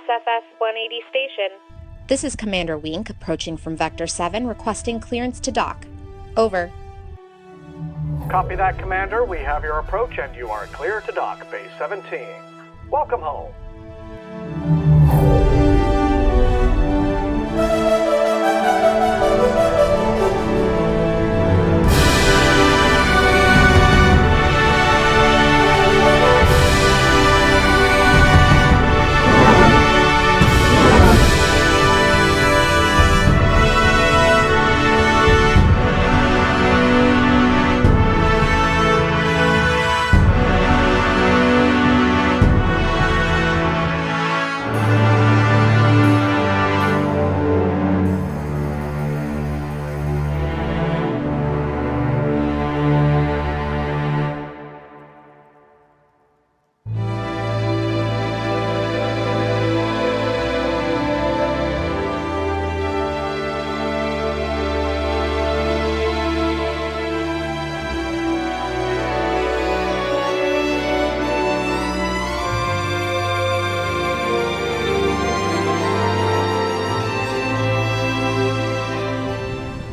SFF180 station. This is Commander Wink approaching from Vector 7 requesting clearance to dock. Over. Copy that, Commander. We have your approach and you are clear to dock, Base 17. Welcome home.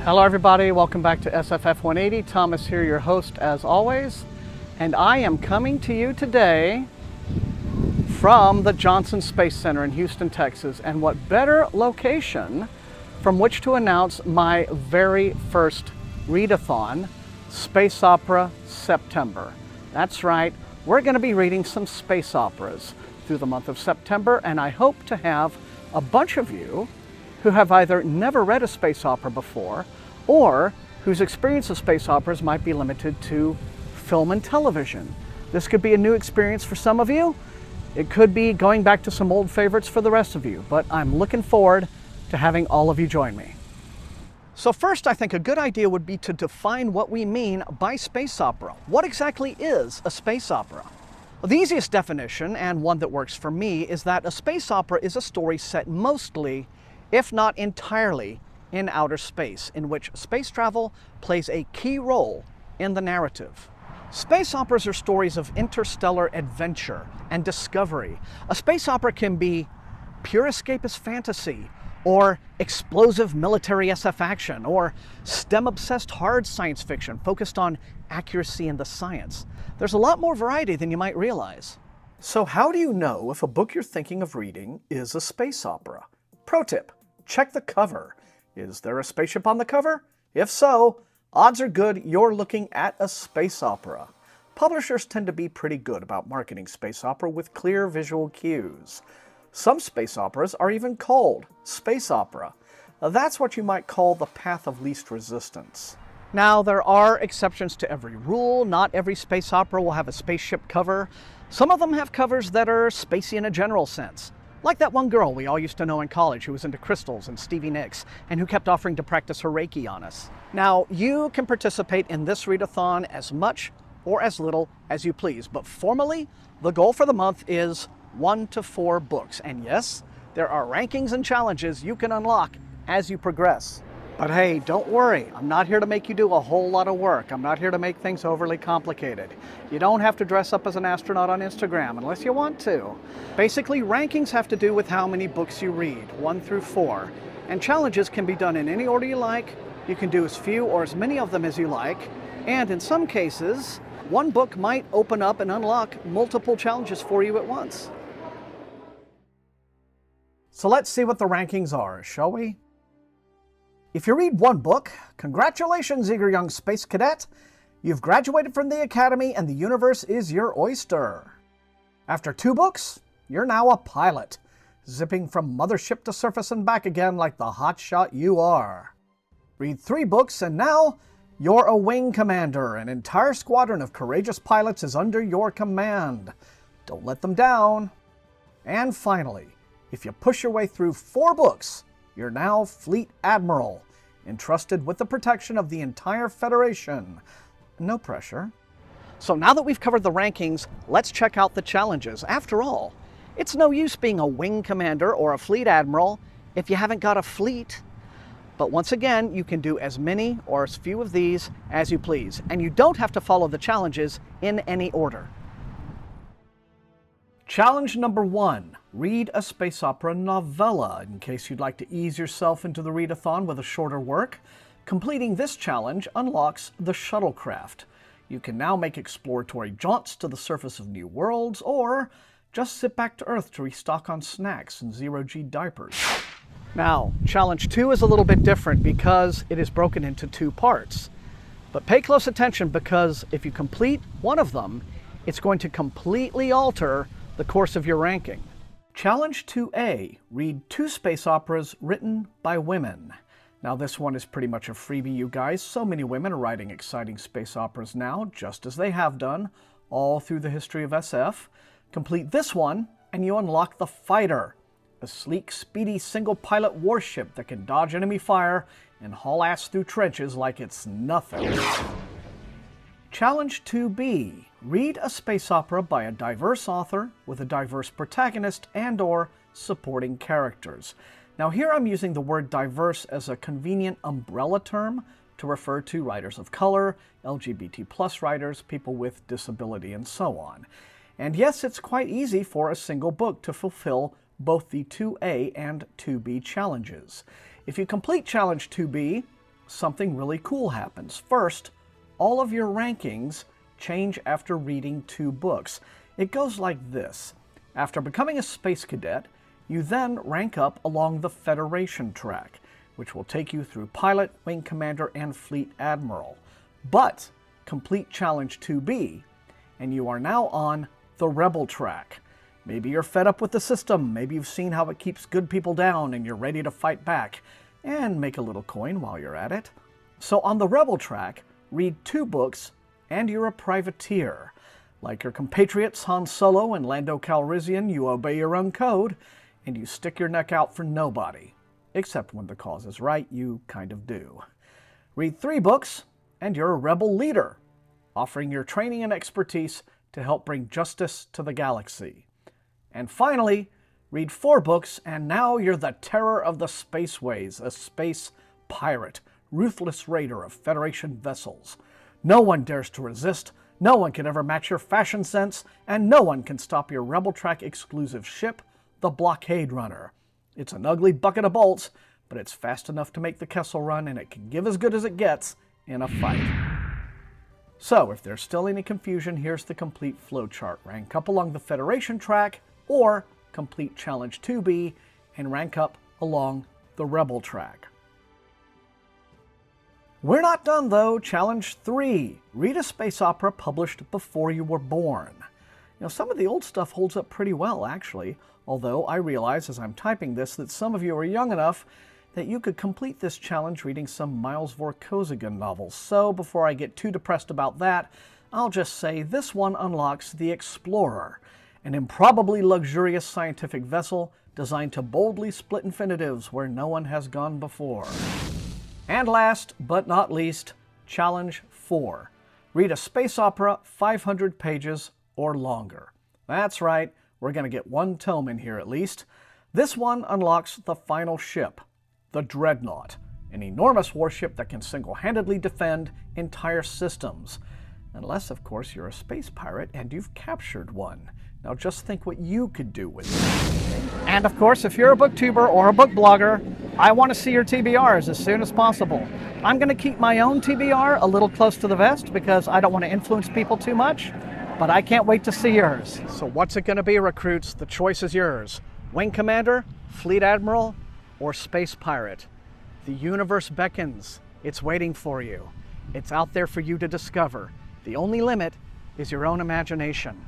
Hello everybody, welcome back to SFF180. Thomas here, your host as always. And I am coming to you today from the Johnson Space Center in Houston, Texas. And what better location from which to announce my very first Readathon, Space Opera September. That's right, we're going to be reading some space operas through the month of September, and I hope to have a bunch of you who have either never read a space opera before or whose experience of space operas might be limited to film and television. This could be a new experience for some of you. It could be going back to some old favorites for the rest of you, but I'm looking forward to having all of you join me. So first, I think a good idea would be to define what we mean by space opera. What exactly is a space opera? Well, the easiest definition, and one that works for me, is that a space opera is a story set mostly, if not entirely, in outer space, in which space travel plays a key role in the narrative. Space operas are stories of interstellar adventure and discovery. A space opera can be pure escapist fantasy, or explosive military SF action, or STEM-obsessed hard science fiction focused on accuracy in the science. There's a lot more variety than you might realize. So how do you know if a book you're thinking of reading is a space opera? Pro tip, check the cover. Is there a spaceship on the cover? If so, odds are good you're looking at a space opera. Publishers tend to be pretty good about marketing space opera with clear visual cues. Some space operas are even called space opera. That's what you might call the path of least resistance. Now, there are exceptions to every rule. Not every space opera will have a spaceship cover. Some of them have covers that are spacey in a general sense. Like that one girl we all used to know in college who was into crystals and Stevie Nicks and who kept offering to practice her Reiki on us. Now, you can participate in this readathon as much or as little as you please, but formally, the goal for the month is 1 to 4 books. And yes, there are rankings and challenges you can unlock as you progress. But hey, don't worry, I'm not here to make you do a whole lot of work. I'm not here to make things overly complicated. You don't have to dress up as an astronaut on Instagram unless you want to. Basically, rankings have to do with how many books you read, 1 through 4. And challenges can be done in any order you like. You can do as few or as many of them as you like. And in some cases, one book might open up and unlock multiple challenges for you at once. So let's see what the rankings are, shall we? If you read 1 book, congratulations, eager young space cadet. You've graduated from the academy and the universe is your oyster. After 2 books, you're now a pilot, zipping from mothership to surface and back again like the hotshot you are. Read 3 books and now you're a wing commander. An entire squadron of courageous pilots is under your command. Don't let them down. And finally, if you push your way through 4 books, you're now Fleet Admiral, entrusted with the protection of the entire Federation. No pressure. So now that we've covered the rankings, let's check out the challenges. After all, it's no use being a wing commander or a fleet admiral if you haven't got a fleet. But once again, you can do as many or as few of these as you please, and you don't have to follow the challenges in any order. Challenge number 1. Read a space opera novella. In case you'd like to ease yourself into the readathon with a shorter work, completing this challenge unlocks the Shuttlecraft. You can now make exploratory jaunts to the surface of new worlds, or just sit back to Earth to restock on snacks and zero-G diapers. Now, Challenge 2 is a little bit different because it is broken into 2 parts. But pay close attention, because if you complete one of them, it's going to completely alter the course of your ranking. Challenge 2A. Read 2 space operas written by women. Now this one is pretty much a freebie, you guys. So many women are writing exciting space operas now, just as they have done all through the history of SF. Complete this one, and you unlock the Fighter, a sleek, speedy, single-pilot warship that can dodge enemy fire and haul ass through trenches like it's nothing. Challenge 2B. Read a space opera by a diverse author with a diverse protagonist and/or supporting characters. Now here I'm using the word diverse as a convenient umbrella term to refer to writers of color, LGBT+ writers, people with disability, and so on. And yes, it's quite easy for a single book to fulfill both the 2A and 2B challenges. If you complete Challenge 2B, something really cool happens. First, all of your rankings change after reading 2 books. It goes like this. After becoming a space cadet, you then rank up along the Federation track, which will take you through Pilot, Wing Commander, and Fleet Admiral. But complete Challenge 2B, and you are now on the Rebel track. Maybe you're fed up with the system, maybe you've seen how it keeps good people down and you're ready to fight back and make a little coin while you're at it. So on the Rebel track, read 2 books and you're a privateer. Like your compatriots Han Solo and Lando Calrissian, you obey your own code and you stick your neck out for nobody. Except when the cause is right, you kind of do. Read 3 books and you're a rebel leader, offering your training and expertise to help bring justice to the galaxy. And finally, read 4 books and now you're the terror of the spaceways, a space pirate, ruthless raider of Federation vessels. No one dares to resist, no one can ever match your fashion sense, and no one can stop your Rebel Track exclusive ship, the Blockade Runner. It's an ugly bucket of bolts, but it's fast enough to make the Kessel Run, and it can give as good as it gets in a fight. So, if there's still any confusion, here's the complete flowchart. Rank up along the Federation track, or complete Challenge 2B and rank up along the Rebel track. We're not done though. Challenge 3. Read a space opera published before you were born. You know, some of the old stuff holds up pretty well, actually, although I realize as I'm typing this that some of you are young enough that you could complete this challenge reading some Miles Vorkosigan novels. So before I get too depressed about that, I'll just say this one unlocks the Explorer, an improbably luxurious scientific vessel designed to boldly split infinitives where no one has gone before. And last but not least, Challenge 4. Read a space opera 500 pages or longer. That's right, we're going to get 1 tome in here at least. This one unlocks the final ship, the Dreadnought, an enormous warship that can single-handedly defend entire systems. Unless, of course, you're a space pirate and you've captured one. Now just think what you could do with it. And of course, if you're a booktuber or a book blogger, I want to see your TBRs as soon as possible. I'm going to keep my own TBR a little close to the vest because I don't want to influence people too much, but I can't wait to see yours. So what's it going to be, recruits? The choice is yours. Wing Commander, Fleet Admiral, or Space Pirate. The universe beckons. It's waiting for you. It's out there for you to discover. The only limit is your own imagination.